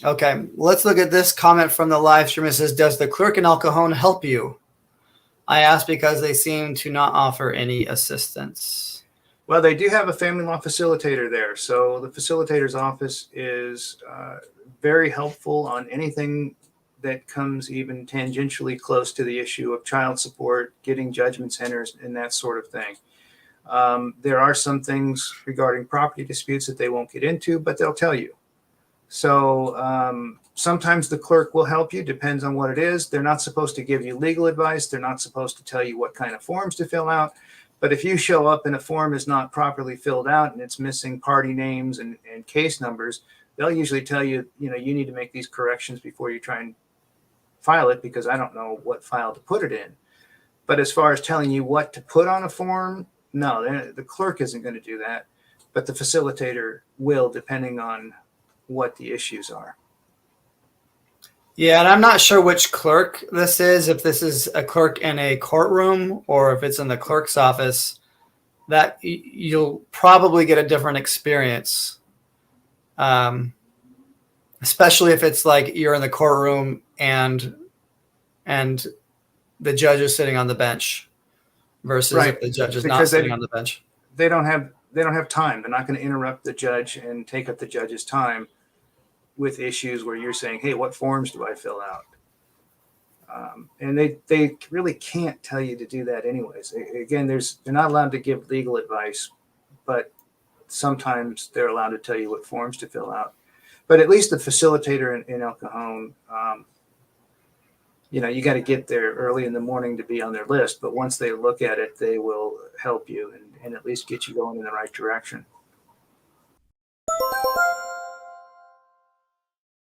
Okay, let's look at this comment from the live stream. It says, does the clerk in El Cajon help you? I asked because they seem to not offer any assistance. Well, they do have a family law facilitator there. So the facilitator's office is very helpful on anything that comes even tangentially close to the issue of child support, getting judgment centers, and that sort of thing. There are some things regarding property disputes that they won't get into, but they'll tell you. So sometimes the clerk will help you, depends on what it is. They're not supposed to give you legal advice. They're not supposed to tell you what kind of forms to fill out. But if you show up and a form is not properly filled out and it's missing party names and case numbers, they'll usually tell you, you need to make these corrections before you try and file it, because I don't know what file to put it in. But as far as telling you what to put on a form, no, the clerk isn't going to do that. But the facilitator will, depending on what the issues are. Yeah, and I'm not sure which clerk this is, if this is a clerk in a courtroom or if it's in the clerk's office. That you'll probably get a different experience, especially if it's like you're in the courtroom and the judge is sitting on the bench versus if the judge is not sitting on the bench. They don't have time. They're not going to interrupt the judge and take up the judge's time with issues where you're saying, hey, what forms do I fill out? And they really can't tell you to do that anyways. Again, they're not allowed to give legal advice, but sometimes they're allowed to tell you what forms to fill out. But at least the facilitator in El Cajon, you got to get there early in the morning to be on their list. But once they look at it, they will help you and at least get you going in the right direction.